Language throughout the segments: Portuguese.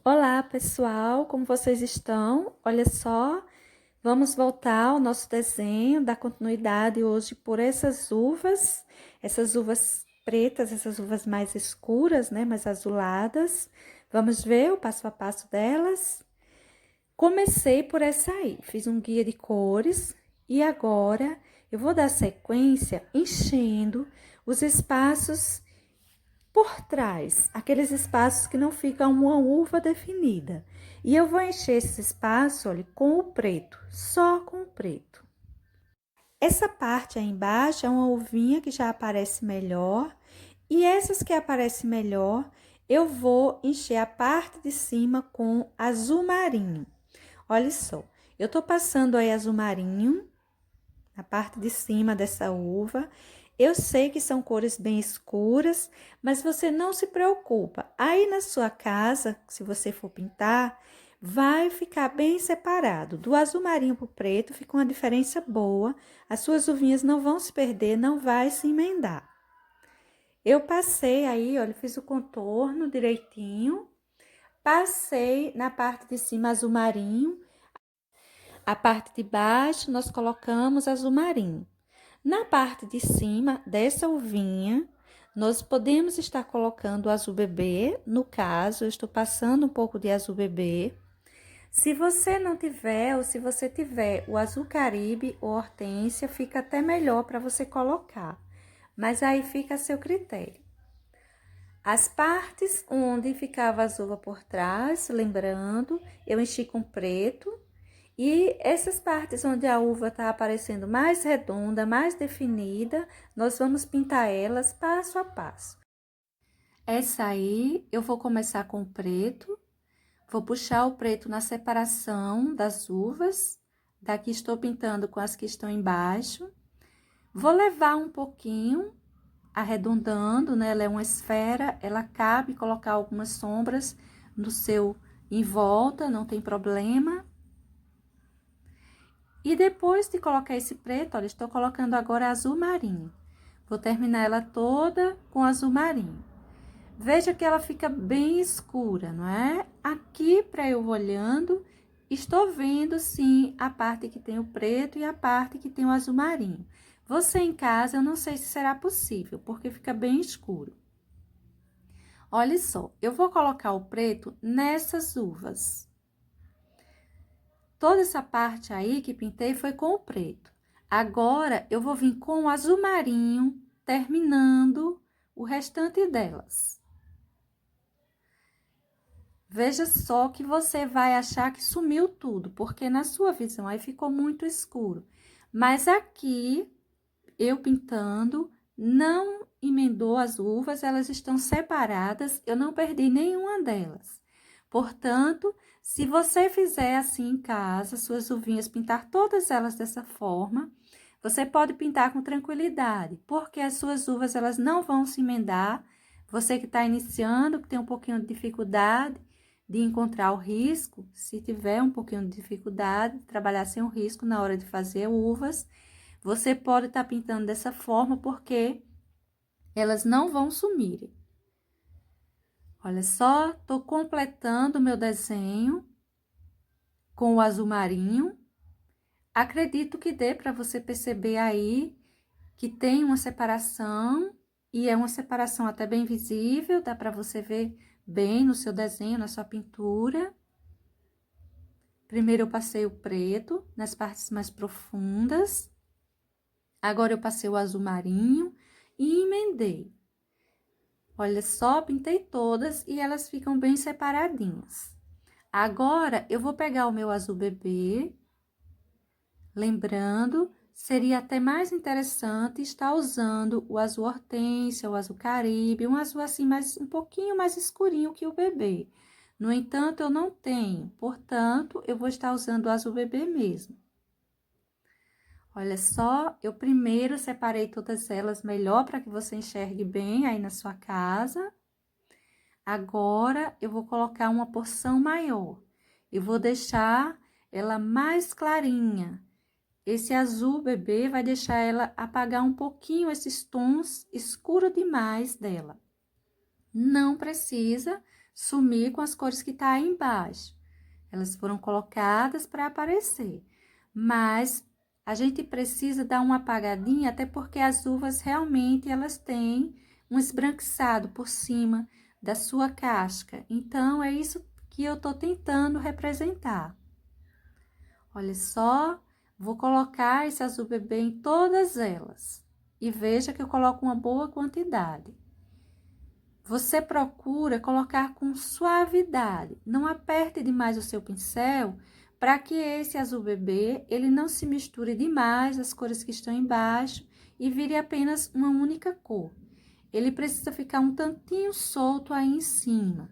Olá, pessoal, como vocês estão? Olha só, vamos voltar ao nosso desenho, dar continuidade hoje por essas uvas pretas, essas uvas mais escuras, né, mais azuladas. Vamos ver o passo a passo delas. Comecei por essa aí, fiz um guia de cores e agora eu vou dar sequência enchendo os espaços por trás, aqueles espaços que não ficam uma uva definida. E eu vou encher esse espaço, olha, com o preto, só com o preto. Essa parte aí embaixo é uma uvinha que já aparece melhor. E essas que aparecem melhor, eu vou encher a parte de cima com azul marinho. Olha só, eu tô passando aí azul marinho na parte de cima dessa uva. Eu sei que são cores bem escuras, mas você não se preocupa. Aí na sua casa, se você for pintar, vai ficar bem separado. Do azul marinho para o preto fica uma diferença boa. As suas uvinhas não vão se perder, não vai se emendar. Eu passei aí, olha, fiz o contorno direitinho. Passei na parte de cima azul marinho. A parte de baixo nós colocamos azul marinho. Na parte de cima dessa uvinha, nós podemos estar colocando o azul bebê. No caso, eu estou passando um pouco de azul bebê. Se você não tiver, ou se você tiver o azul caribe ou hortência, fica até melhor para você colocar. Mas aí fica a seu critério. As partes onde ficava as uvas por trás, lembrando, eu enchi com preto. E essas partes onde a uva está aparecendo mais redonda, mais definida, nós vamos pintar elas passo a passo. Essa aí eu vou começar com o preto, vou puxar o preto na separação das uvas, daqui estou pintando com as que estão embaixo. Vou levar um pouquinho, arredondando, né? Ela é uma esfera, ela cabe colocar algumas sombras no seu em volta, não tem problema. E depois de colocar esse preto, olha, estou colocando agora azul marinho. Vou terminar ela toda com azul marinho. Veja que ela fica bem escura, não é? Aqui, para eu olhando, estou vendo, sim, a parte que tem o preto e a parte que tem o azul marinho. Você em casa, eu não sei se será possível, porque fica bem escuro. Olha só, eu vou colocar o preto nessas uvas. Toda essa parte aí que pintei foi com o preto. Agora, eu vou vir com o azul marinho, terminando o restante delas. Veja só que você vai achar que sumiu tudo, porque na sua visão aí ficou muito escuro. Mas aqui, eu pintando, não emendou as uvas, elas estão separadas, eu não perdi nenhuma delas. Portanto, se você fizer assim em casa, suas uvinhas, pintar todas elas dessa forma, você pode pintar com tranquilidade, porque as suas uvas, elas não vão se emendar. Você que está iniciando, que tem um pouquinho de dificuldade de encontrar o risco, se tiver um pouquinho de dificuldade, trabalhar sem o risco na hora de fazer uvas, você pode estar pintando dessa forma, porque elas não vão sumir. Olha só, tô completando o meu desenho com o azul marinho. Acredito que dê para você perceber aí que tem uma separação, e é uma separação até bem visível, dá para você ver bem no seu desenho, na sua pintura. Primeiro eu passei o preto nas partes mais profundas. Agora eu passei o azul marinho e emendei. Olha só, pintei todas e elas ficam bem separadinhas. Agora, eu vou pegar o meu azul bebê. Lembrando, seria até mais interessante estar usando o azul hortência, o azul caribe, um azul assim um pouquinho mais escurinho que o bebê. No entanto, eu não tenho, portanto, eu vou estar usando o azul bebê mesmo. Olha só, eu primeiro separei todas elas melhor para que você enxergue bem aí na sua casa. Agora, eu vou colocar uma porção maior. Eu vou deixar ela mais clarinha. Esse azul bebê vai deixar ela apagar um pouquinho esses tons escuros demais dela. Não precisa sumir com as cores que tá aí embaixo. Elas foram colocadas para aparecer, mas a gente precisa dar uma apagadinha, até porque as uvas realmente elas têm um esbranquiçado por cima da sua casca. Então, é isso que eu tô tentando representar. Olha só, vou colocar esse azul bebê em todas elas. E veja que eu coloco uma boa quantidade. Você procura colocar com suavidade. Não aperte demais o seu pincel para que esse azul bebê, ele não se misture demais as cores que estão embaixo e vire apenas uma única cor. Ele precisa ficar um tantinho solto aí em cima.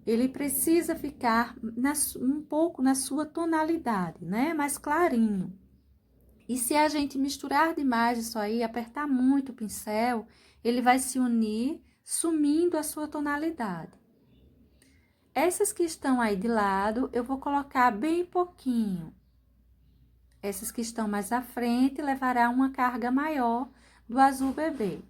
Ele precisa ficar um pouco na sua tonalidade, né? Mais clarinho. E se a gente misturar demais isso aí, apertar muito o pincel, ele vai se unir, sumindo a sua tonalidade. Essas que estão aí de lado, eu vou colocar bem pouquinho. Essas que estão mais à frente, levará uma carga maior do azul bebê.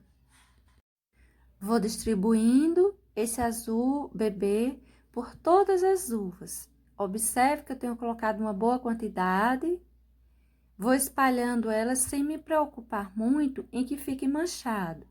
Vou distribuindo esse azul bebê por todas as uvas. Observe que eu tenho colocado uma boa quantidade. Vou espalhando elas sem me preocupar muito em que fique manchado.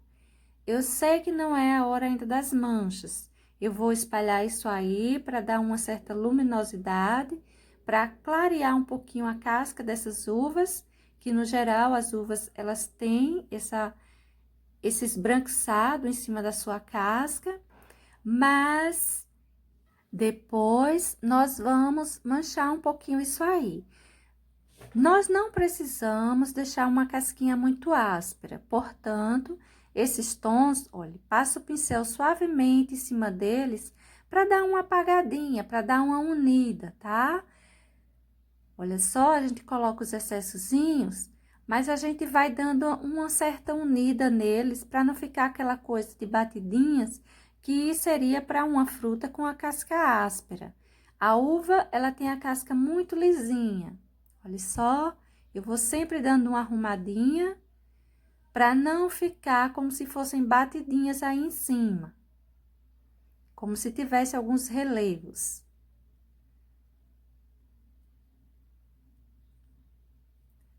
Eu sei que não é a hora ainda das manchas. Eu vou espalhar isso aí para dar uma certa luminosidade, para clarear um pouquinho a casca dessas uvas, que no geral as uvas elas têm esse esbranquiçado em cima da sua casca, mas depois nós vamos manchar um pouquinho isso aí. Nós não precisamos deixar uma casquinha muito áspera, portanto, esses tons, olha, passa o pincel suavemente em cima deles para dar uma apagadinha, para dar uma unida, tá? Olha só, a gente coloca os excessozinhos, mas a gente vai dando uma certa unida neles para não ficar aquela coisa de batidinhas que seria para uma fruta com a casca áspera. A uva, ela tem a casca muito lisinha. Olha só, eu vou sempre dando uma arrumadinha para não ficar como se fossem batidinhas aí em cima. Como se tivesse alguns relevos.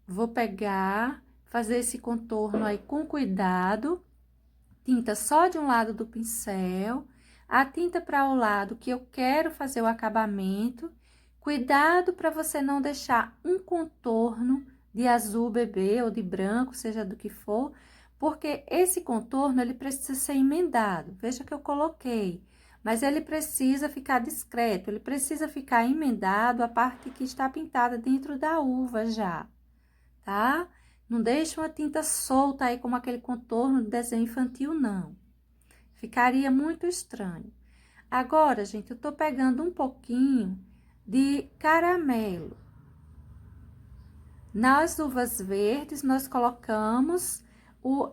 Vou pegar, fazer esse contorno aí com cuidado. Tinta só de um lado do pincel, a tinta para o lado que eu quero fazer o acabamento. Cuidado para você não deixar um contorno de azul bebê ou de branco, seja do que for, porque esse contorno ele precisa ser emendado. Veja que eu coloquei, mas ele precisa ficar discreto, ele precisa ficar emendado a parte que está pintada dentro da uva já, tá? Não deixe uma tinta solta aí como aquele contorno de desenho infantil, não. Ficaria muito estranho. Agora, gente, eu tô pegando um pouquinho de caramelo. Nas uvas verdes, nós colocamos o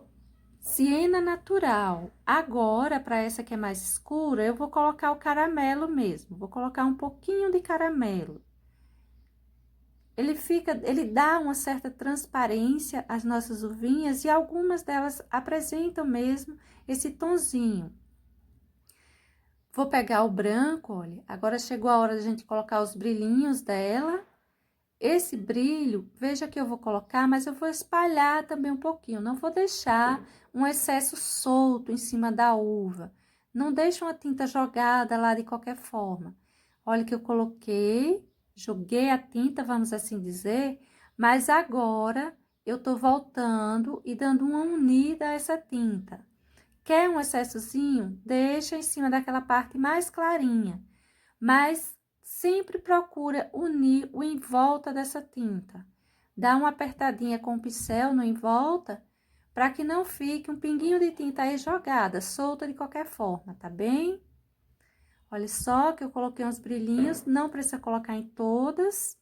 siena natural. Agora, para essa que é mais escura, eu vou colocar o caramelo mesmo. Vou colocar um pouquinho de caramelo. Ele dá uma certa transparência às nossas uvinhas e algumas delas apresentam mesmo esse tonzinho. Vou pegar o branco, olha, agora chegou a hora da gente colocar os brilhinhos dela. Esse brilho, veja que eu vou colocar, mas eu vou espalhar também um pouquinho, não vou deixar um excesso solto em cima da uva. Não deixe uma tinta jogada lá de qualquer forma. Olha que eu coloquei, joguei a tinta, vamos assim dizer, mas agora eu tô voltando e dando uma unida a essa tinta. Quer um excessozinho? Deixa em cima daquela parte mais clarinha, mas sempre procura unir o em volta dessa tinta. Dá uma apertadinha com o pincel no em volta, para que não fique um pinguinho de tinta aí jogada, solta de qualquer forma, tá bem? Olha só que eu coloquei uns brilhinhos, não precisa colocar em todas.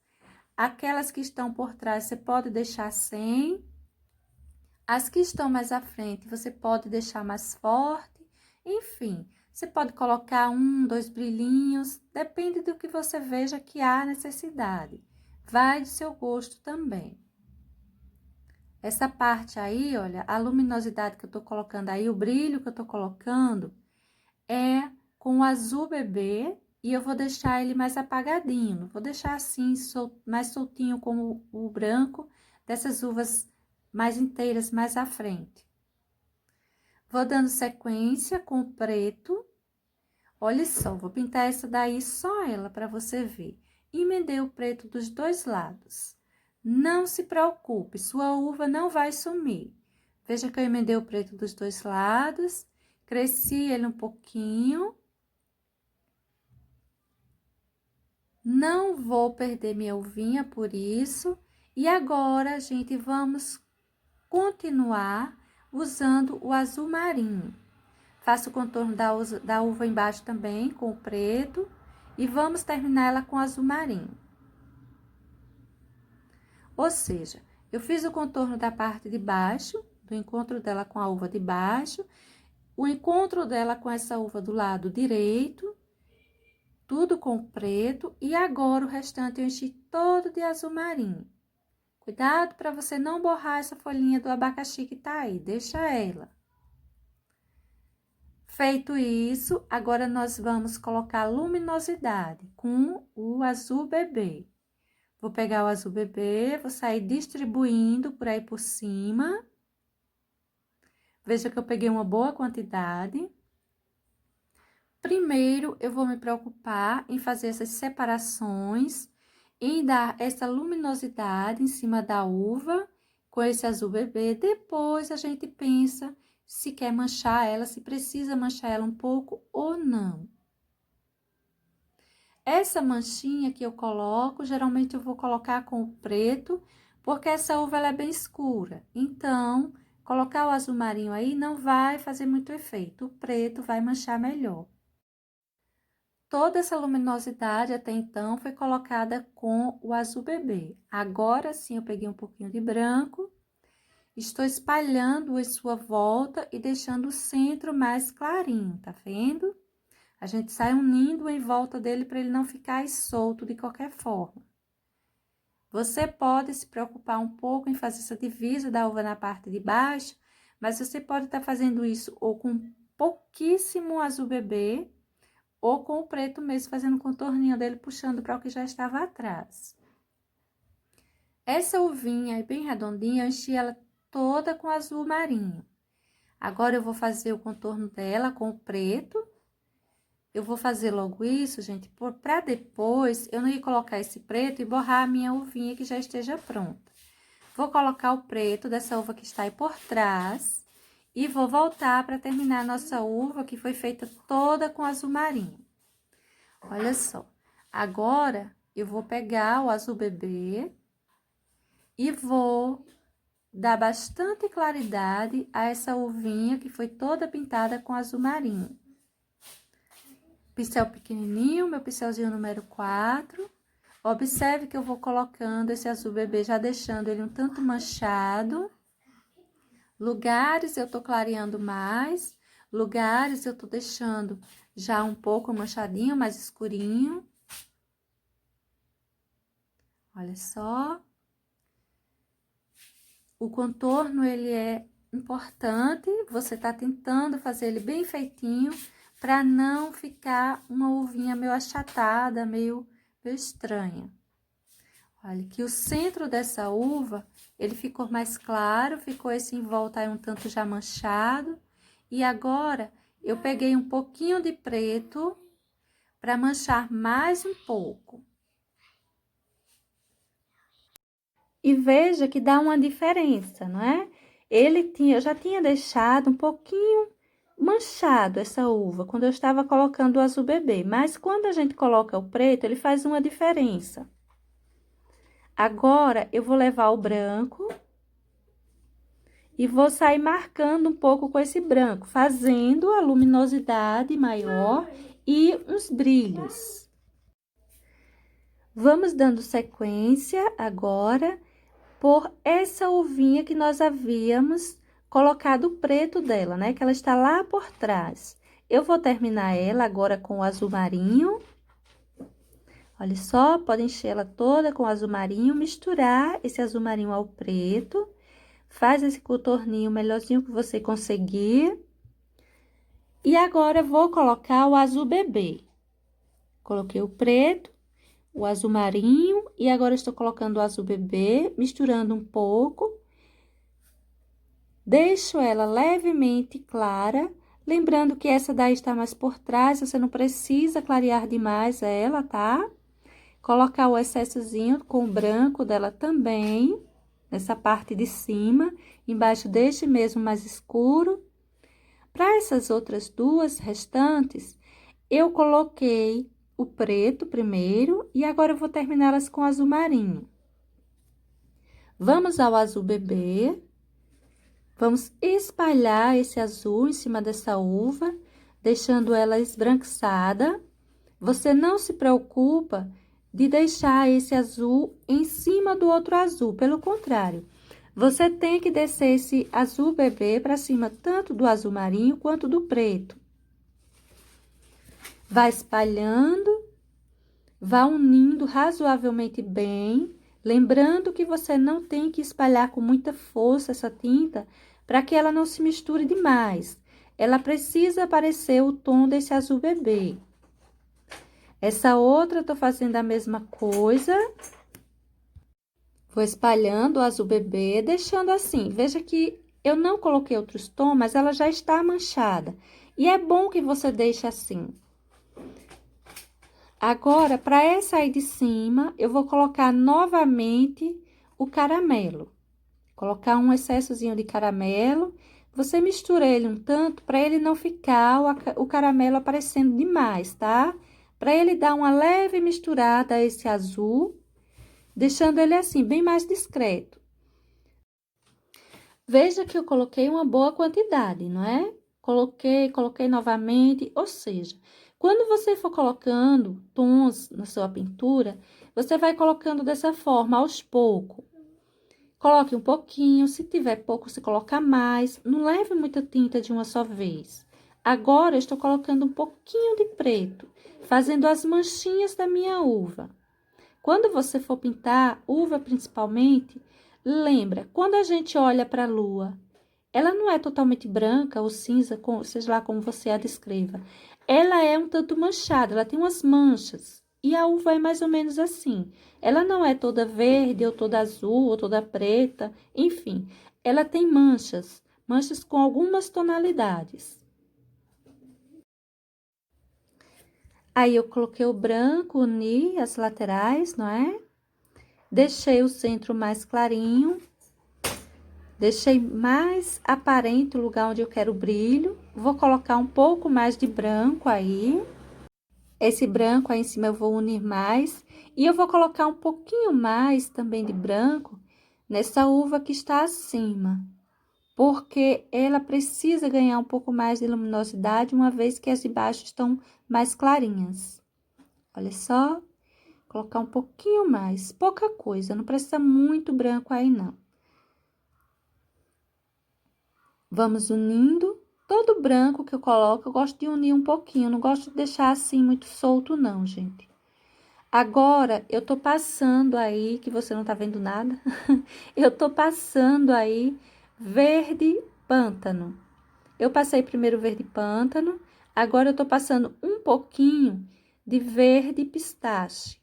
Aquelas que estão por trás, você pode deixar sem. As que estão mais à frente, você pode deixar mais forte. Enfim, você pode colocar um, dois brilhinhos, depende do que você veja que há necessidade. Vai do seu gosto também. Essa parte aí, olha, a luminosidade que eu tô colocando aí, o brilho que eu tô colocando, é com o azul bebê e eu vou deixar ele mais apagadinho. Vou deixar assim, mais soltinho como o branco dessas uvas mais inteiras mais à frente. Vou dando sequência com o preto. Olha só, vou pintar essa daí, só ela, para você ver. Emendei o preto dos dois lados. Não se preocupe, sua uva não vai sumir. Veja que eu emendei o preto dos dois lados, cresci ele um pouquinho. Não vou perder minha uvinha por isso. E agora, gente, vamos continuar usando o azul marinho. Faço o contorno da uva embaixo também, com o preto. E vamos terminar ela com azul marinho. Ou seja, eu fiz o contorno da parte de baixo, do encontro dela com a uva de baixo. O encontro dela com essa uva do lado direito. Tudo com preto. E agora, o restante eu enchi todo de azul marinho. Cuidado para você não borrar essa folhinha do abacaxi que tá aí, deixa ela. Feito isso, agora nós vamos colocar luminosidade com o azul bebê. Vou pegar o azul bebê, vou sair distribuindo por aí por cima. Veja que eu peguei uma boa quantidade. Primeiro, eu vou me preocupar em fazer essas separações, em dar essa luminosidade em cima da uva com esse azul bebê. Depois, a gente pensa se quer manchar ela, se precisa manchar ela um pouco ou não. Essa manchinha que eu coloco, geralmente eu vou colocar com o preto, porque essa uva ela é bem escura. Então, colocar o azul marinho aí não vai fazer muito efeito, o preto vai manchar melhor. Toda essa luminosidade até então foi colocada com o azul bebê. Agora sim, eu peguei um pouquinho de branco. Estou espalhando em sua volta e deixando o centro mais clarinho, tá vendo? A gente sai unindo em volta dele para ele não ficar solto de qualquer forma. Você pode se preocupar um pouco em fazer essa divisa da uva na parte de baixo, mas você pode estar fazendo isso ou com pouquíssimo azul bebê, ou com o preto mesmo, fazendo um contorninho dele, puxando para o que já estava atrás. Essa uvinha aí bem redondinha, eu enchi ela toda com azul marinho. Agora, eu vou fazer o contorno dela com o preto. Eu vou fazer logo isso, gente, para depois eu não ir colocar esse preto e borrar a minha uvinha que já esteja pronta. Vou colocar o preto dessa uva que está aí por trás e vou voltar para terminar a nossa uva que foi feita toda com azul marinho. Olha só, agora eu vou pegar o azul bebê e vou dar bastante claridade a essa uvinha que foi toda pintada com azul marinho. Pincel pequenininho, meu pincelzinho número 4. Observe que eu vou colocando esse azul bebê, já deixando ele um tanto manchado. Lugares eu tô clareando mais, lugares eu tô deixando já um pouco manchadinho, mais escurinho. Olha só. O contorno, ele é importante, você tá tentando fazer ele bem feitinho, para não ficar uma uvinha meio achatada, meio estranha. Olha, que o centro dessa uva, ele ficou mais claro, ficou esse em volta aí um tanto já manchado. E agora, eu peguei um pouquinho de preto para manchar mais um pouco. E veja que dá uma diferença, não é? Eu já tinha deixado um pouquinho manchado essa uva, quando eu estava colocando o azul bebê. Mas quando a gente coloca o preto, ele faz uma diferença. Agora, eu vou levar o branco e vou sair marcando um pouco com esse branco, fazendo a luminosidade maior e uns brilhos. Vamos dando sequência agora por essa uvinha que nós havíamos colocado o preto dela, né? Que ela está lá por trás. Eu vou terminar ela agora com o azul marinho. Olha só, pode encher ela toda com azul marinho, misturar esse azul marinho ao preto. Faz esse contorninho melhorzinho que você conseguir. E agora, eu vou colocar o azul bebê. Coloquei o preto, o azul marinho, e agora estou colocando o azul bebê, misturando um pouco. Deixo ela levemente clara, lembrando que essa daí está mais por trás, você não precisa clarear demais ela, tá? Colocar o excessozinho com o branco dela também, nessa parte de cima, embaixo deste mesmo mais escuro. Para essas outras duas restantes, eu coloquei o preto primeiro e agora eu vou terminá-las com azul marinho. Vamos ao azul bebê. Vamos espalhar esse azul em cima dessa uva, deixando ela esbranquiçada. Você não se preocupa de deixar esse azul em cima do outro azul, pelo contrário, você tem que descer esse azul bebê para cima, tanto do azul marinho quanto do preto. Vai espalhando, vá unindo razoavelmente bem, lembrando que você não tem que espalhar com muita força essa tinta, para que ela não se misture demais. Ela precisa aparecer o tom desse azul bebê. Essa outra, eu tô fazendo a mesma coisa. Vou espalhando o azul bebê, deixando assim. Veja que eu não coloquei outros tons, mas ela já está manchada. E é bom que você deixe assim. Agora, para essa aí de cima, eu vou colocar novamente o caramelo. Colocar um excessozinho de caramelo. Você mistura ele um tanto para ele não ficar o caramelo aparecendo demais, tá? Para ele dar uma leve misturada a esse azul, deixando ele assim, bem mais discreto. Veja que eu coloquei uma boa quantidade, não é? Coloquei novamente, ou seja, quando você for colocando tons na sua pintura, você vai colocando dessa forma, aos poucos. Coloque um pouquinho, se tiver pouco, você coloca mais. Não leve muita tinta de uma só vez. Agora, eu estou colocando um pouquinho de preto, fazendo as manchinhas da minha uva. Quando você for pintar uva principalmente, lembra, quando a gente olha para a lua, ela não é totalmente branca ou cinza, seja lá como você a descreva. Ela é um tanto manchada, ela tem umas manchas. E a uva é mais ou menos assim. Ela não é toda verde, ou toda azul, ou toda preta, enfim. Ela tem manchas, manchas com algumas tonalidades. Aí, eu coloquei o branco, uni as laterais, não é? Deixei o centro mais clarinho. Deixei mais aparente o lugar onde eu quero o brilho. Vou colocar um pouco mais de branco aí. Esse branco aí em cima eu vou unir mais. E eu vou colocar um pouquinho mais também de branco nessa uva que está acima. Porque ela precisa ganhar um pouco mais de luminosidade, uma vez que as de baixo estão mais clarinhas. Olha só, colocar um pouquinho mais, pouca coisa, não precisa muito branco aí não. Vamos unindo. Todo branco que eu coloco, eu gosto de unir um pouquinho, não gosto de deixar assim muito solto não, gente. Agora, eu tô passando aí, que você não tá vendo nada, eu tô passando aí verde pântano. Eu passei primeiro verde pântano, agora eu tô passando um pouquinho de verde pistache.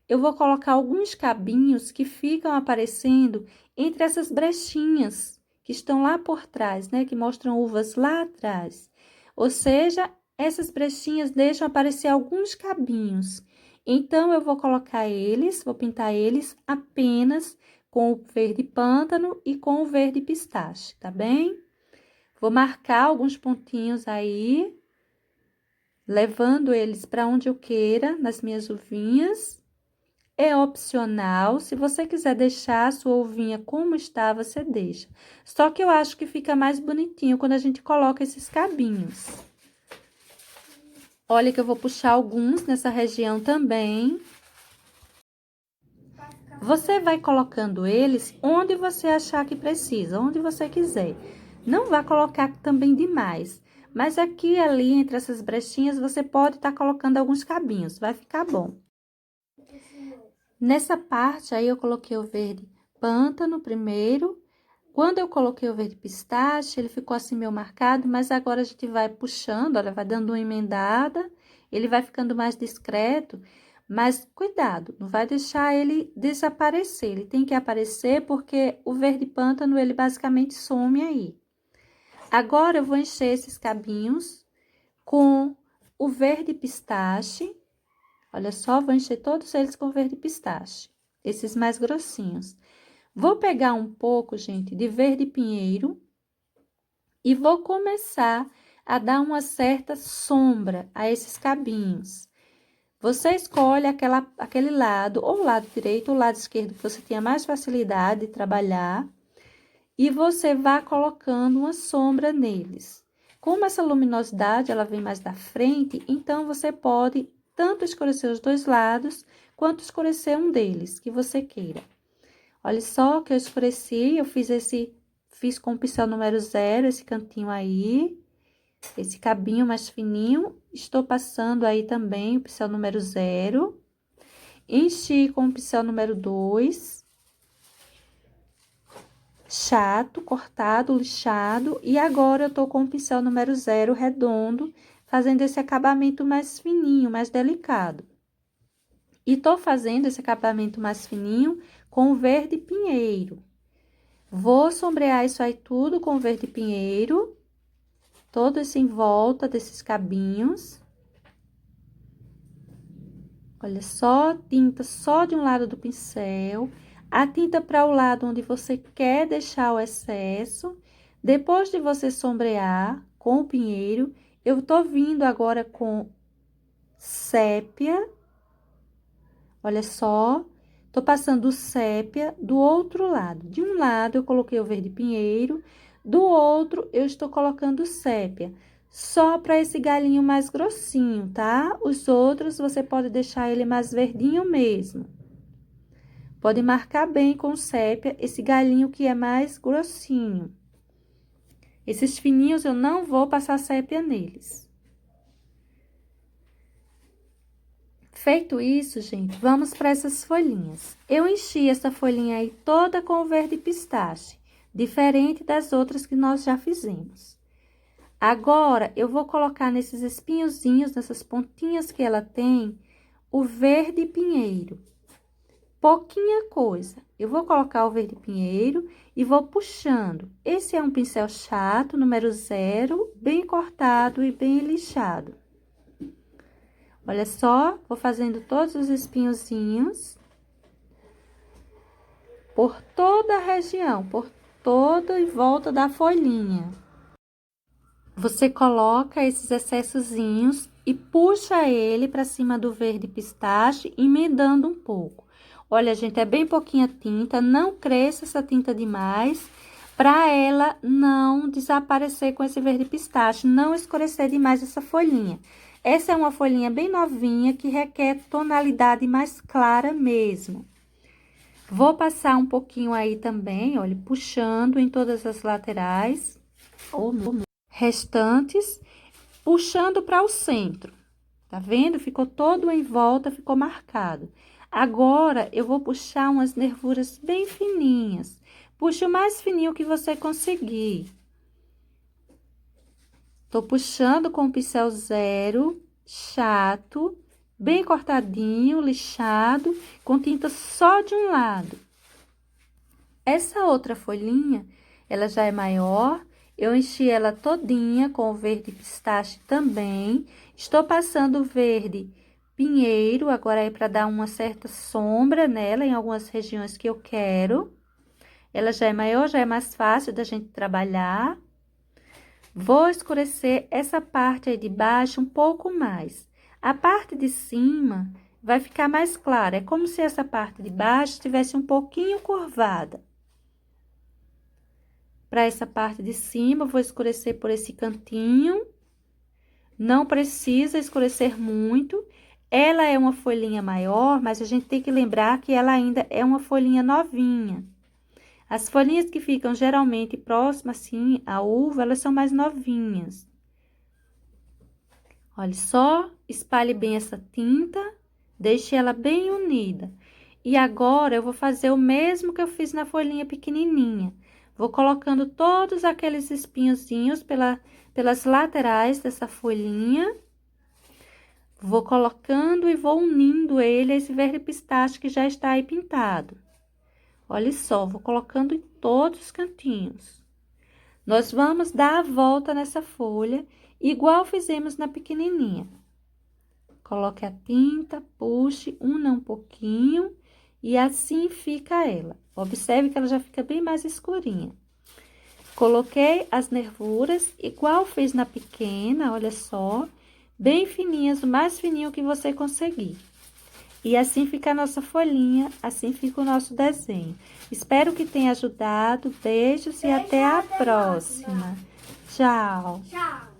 Eu vou colocar alguns cabinhos que ficam aparecendo entre essas brechinhas que estão lá por trás, né? Que mostram uvas lá atrás. Ou seja, essas brechinhas deixam aparecer alguns cabinhos. Então, eu vou colocar eles, vou pintar eles apenas com o verde pântano e com o verde pistache, tá bem? Vou marcar alguns pontinhos aí, levando eles para onde eu queira, nas minhas uvinhas. É opcional, se você quiser deixar a sua uvinha como está, você deixa. Só que eu acho que fica mais bonitinho quando a gente coloca esses cabinhos. Olha que eu vou puxar alguns nessa região também. Você vai colocando eles onde você achar que precisa, onde você quiser. Não vá colocar também demais. Mas aqui e ali, entre essas brechinhas, você pode estar colocando alguns cabinhos, vai ficar bom. Nessa parte aí, eu coloquei o verde pântano primeiro, Quando eu coloquei o verde pistache, ele ficou assim meio marcado, mas agora a gente vai puxando, olha, vai dando uma emendada, ele vai ficando mais discreto, mas cuidado, não vai deixar ele desaparecer, ele tem que aparecer porque o verde pântano, ele basicamente some aí. Agora, eu vou encher esses cabinhos com o verde pistache, olha só, vou encher todos eles com verde pistache, esses mais grossinhos. Vou pegar um pouco, gente, de verde pinheiro e vou começar a dar uma certa sombra a esses cabinhos. Você escolhe aquele lado, ou o lado direito ou o lado esquerdo, que você tenha mais facilidade de trabalhar, e você vai colocando uma sombra neles. Como essa luminosidade, ela vem mais da frente, então você pode tanto escurecer os dois lados, quanto escurecer um deles, que você queira. Olha só que eu escureci, eu fiz com o pincel número 0, esse cantinho aí, esse cabinho mais fininho. Estou passando aí também o pincel número 0. Enchi com o pincel número 2. Chato, cortado, lixado. E agora eu tô com o pincel número 0, redondo, fazendo esse acabamento mais fininho, mais delicado. E tô fazendo esse acabamento mais fininho com o verde pinheiro. Vou sombrear isso aí tudo com verde pinheiro, todo esse em volta desses cabinhos. Olha só, tinta só de um lado do pincel, a tinta para o lado onde você quer deixar o excesso. Depois de você sombrear com o pinheiro, eu tô vindo agora com sépia. Olha só, tô passando o sépia do outro lado. De um lado, eu coloquei o verde pinheiro, do outro, eu estou colocando sépia. Só para esse galinho mais grossinho, tá? Os outros, você pode deixar ele mais verdinho mesmo. Pode marcar bem com sépia esse galinho que é mais grossinho. Esses fininhos, eu não vou passar sépia neles. Feito isso, gente, vamos para essas folhinhas. Eu enchi essa folhinha aí toda com o verde pistache, diferente das outras que nós já fizemos. Agora, eu vou colocar nesses espinhozinhos, nessas pontinhas que ela tem, o verde pinheiro. Pouquinha coisa. Eu vou colocar o verde pinheiro e vou puxando. Esse é um pincel chato, número 0, bem cortado e bem lixado. Olha só, vou fazendo todos os espinhozinhos por toda a região, por toda em volta da folhinha. Você coloca esses excessozinhos e puxa ele para cima do verde pistache, emendando um pouco. Olha, gente, é bem pouquinha tinta, não cresça essa tinta demais, para ela não desaparecer com esse verde pistache, não escurecer demais essa folhinha. Essa é uma folhinha bem novinha, que requer tonalidade mais clara mesmo. Vou passar um pouquinho aí também, olha, puxando em todas as laterais, restantes, puxando para o centro. Tá vendo? Ficou todo em volta, ficou marcado. Agora, eu vou puxar umas nervuras bem fininhas. Puxe o mais fininho que você conseguir. Tô puxando com o pincel 0, chato, bem cortadinho, lixado, com tinta só de um lado. Essa outra folhinha, ela já é maior, eu enchi ela todinha com o verde pistache também. Estou passando o verde pinheiro, agora é para dar uma certa sombra nela, em algumas regiões que eu quero. Ela já é maior, já é mais fácil da gente trabalhar. Vou escurecer essa parte aí de baixo um pouco mais. A parte de cima vai ficar mais clara. É como se essa parte de baixo estivesse um pouquinho curvada. Para essa parte de cima, vou escurecer por esse cantinho. Não precisa escurecer muito. Ela é uma folhinha maior, mas a gente tem que lembrar que ela ainda é uma folhinha novinha. As folhinhas que ficam geralmente próximas, assim, à uva, elas são mais novinhas. Olha só, espalhe bem essa tinta, deixe ela bem unida. E agora, eu vou fazer o mesmo que eu fiz na folhinha pequenininha. Vou colocando todos aqueles espinhozinhos pelas laterais dessa folhinha. Vou colocando e vou unindo ele a esse verde pistache que já está aí pintado. Olha só, vou colocando em todos os cantinhos. Nós vamos dar a volta nessa folha, igual fizemos na pequenininha. Coloque a tinta, puxe, una um pouquinho e assim fica ela. Observe que ela já fica bem mais escurinha. Coloquei as nervuras, igual fiz na pequena, olha só, bem fininhas, o mais fininho que você conseguir. E assim fica a nossa folhinha, assim fica o nosso desenho. Espero que tenha ajudado. Beijos e até a próxima. Tchau. Tchau.